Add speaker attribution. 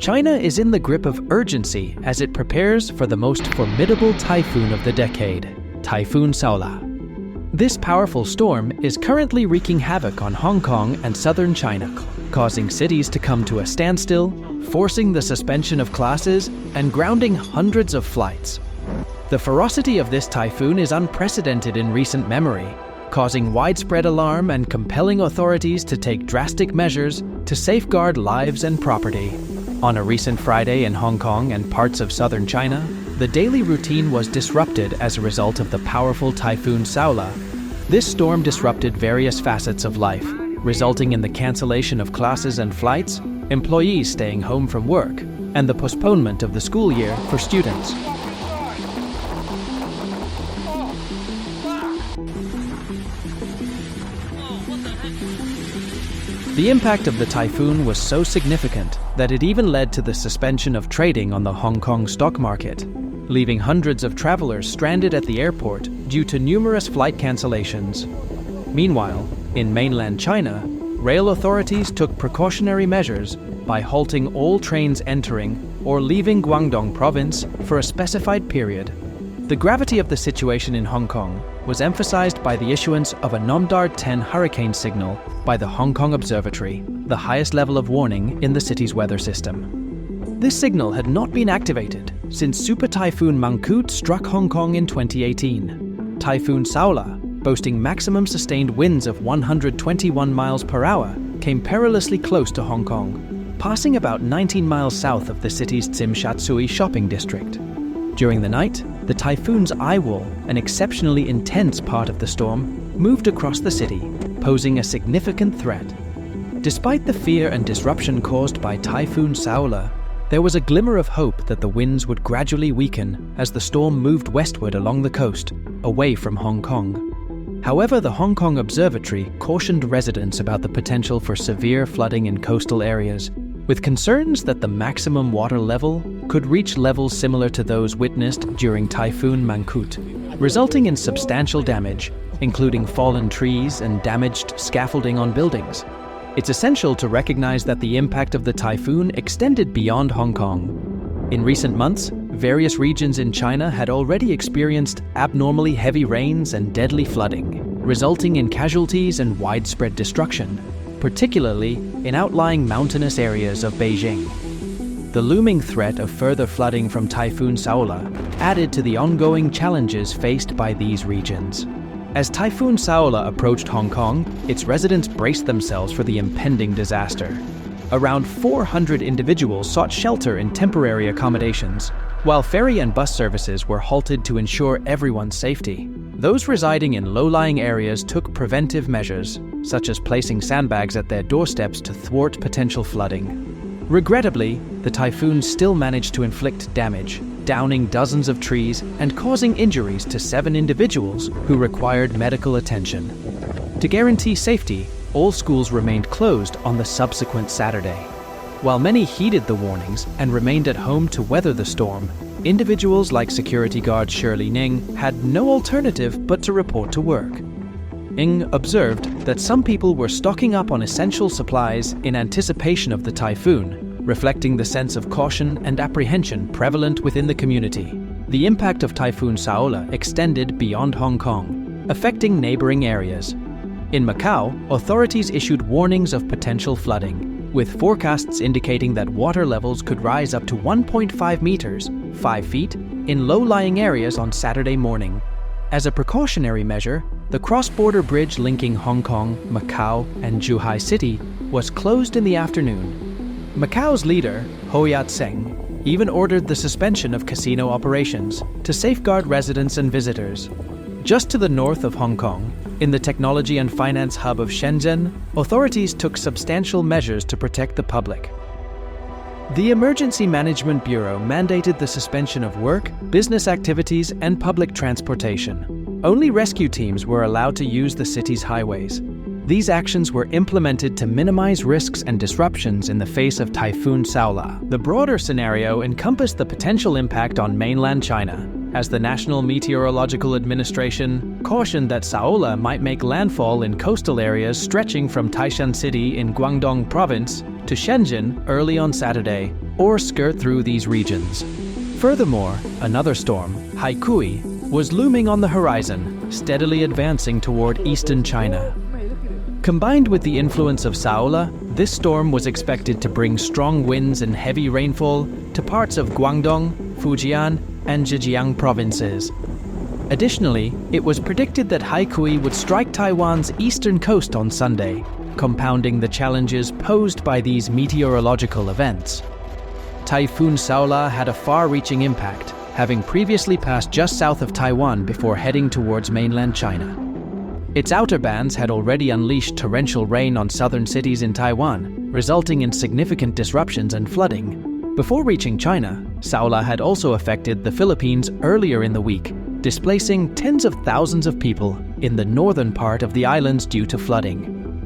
Speaker 1: China is in the grip of urgency as it prepares for the most formidable typhoon of the decade, Typhoon Saola. This powerful storm is currently wreaking havoc on Hong Kong and southern China, causing cities to come to a standstill, forcing the suspension of classes, and grounding hundreds of flights. The ferocity of this typhoon is unprecedented in recent memory, causing widespread alarm and compelling authorities to take drastic measures to safeguard lives and property. On a recent Friday in Hong Kong and parts of southern China, the daily routine was disrupted as a result of the powerful Typhoon Saola. This storm disrupted various facets of life, resulting in the cancellation of classes and flights, employees staying home from work, and the postponement of the school year for students. The impact of the typhoon was so significant that it even led to the suspension of trading on the Hong Kong stock market, leaving hundreds of travelers stranded at the airport due to numerous flight cancellations. Meanwhile, in mainland China, rail authorities took precautionary measures by halting all trains entering or leaving Guangdong province for a specified period. The gravity of the situation in Hong Kong was emphasized by the issuance of a Nomdard 10 hurricane signal by the Hong Kong Observatory, the highest level of warning in the city's weather system. This signal had not been activated since Super Typhoon Mangkhut struck Hong Kong in 2018. Typhoon Saola, boasting maximum sustained winds of 121 miles per hour, came perilously close to Hong Kong, passing about 19 miles south of the city's Tsim Sha Tsui shopping district. During the night, the typhoon's eye wall, an exceptionally intense part of the storm, moved across the city, posing a significant threat. Despite the fear and disruption caused by Typhoon Saola, there was a glimmer of hope that the winds would gradually weaken as the storm moved westward along the coast, away from Hong Kong. However, the Hong Kong Observatory cautioned residents about the potential for severe flooding in coastal areas, with concerns that the maximum water level could reach levels similar to those witnessed during Typhoon Mangkhut, resulting in substantial damage, including fallen trees and damaged scaffolding on buildings. It's essential to recognize that the impact of the typhoon extended beyond Hong Kong. In recent months, various regions in China had already experienced abnormally heavy rains and deadly flooding, resulting in casualties and widespread destruction, particularly in outlying mountainous areas of Beijing. The looming threat of further flooding from Typhoon Saola added to the ongoing challenges faced by these regions. As Typhoon Saola approached Hong Kong, its residents braced themselves for the impending disaster. Around 400 individuals sought shelter in temporary accommodations, while ferry and bus services were halted to ensure everyone's safety. Those residing in low-lying areas took preventive measures, such as placing sandbags at their doorsteps to thwart potential flooding. Regrettably, the typhoon still managed to inflict damage, downing dozens of trees and causing injuries to 7 individuals who required medical attention. To guarantee safety, all schools remained closed on the subsequent Saturday. While many heeded the warnings and remained at home to weather the storm, individuals like security guard Shirley Ning had no alternative but to report to work. Ing observed that some people were stocking up on essential supplies in anticipation of the typhoon, reflecting the sense of caution and apprehension prevalent within the community. The impact of Typhoon Saola extended beyond Hong Kong, affecting neighboring areas. In Macau, authorities issued warnings of potential flooding, with forecasts indicating that water levels could rise up to 1.5 meters, 5 feet, in low-lying areas on Saturday morning. As a precautionary measure, the cross-border bridge linking Hong Kong, Macau, and Zhuhai City was closed in the afternoon. Macau's leader, Ho Yat-seng, even ordered the suspension of casino operations to safeguard residents and visitors. Just to the north of Hong Kong, in the technology and finance hub of Shenzhen, authorities took substantial measures to protect the public. The Emergency Management Bureau mandated the suspension of work, business activities, and public transportation. Only rescue teams were allowed to use the city's highways. These actions were implemented to minimize risks and disruptions in the face of Typhoon Saola. The broader scenario encompassed the potential impact on mainland China, as the National Meteorological Administration cautioned that Saola might make landfall in coastal areas stretching from Taishan City in Guangdong Province to Shenzhen early on Saturday or skirt through these regions. Furthermore, another storm, Haikui, was looming on the horizon, steadily advancing toward eastern China. Combined with the influence of Saola, this storm was expected to bring strong winds and heavy rainfall to parts of Guangdong, Fujian, and Zhejiang provinces. Additionally, it was predicted that Haikui would strike Taiwan's eastern coast on Sunday, compounding the challenges posed by these meteorological events. Typhoon Saola had a far-reaching impact, having previously passed just south of Taiwan before heading towards mainland China. Its outer bands had already unleashed torrential rain on southern cities in Taiwan, resulting in significant disruptions and flooding. Before reaching China, Saola had also affected the Philippines earlier in the week, displacing tens of thousands of people in the northern part of the islands due to flooding.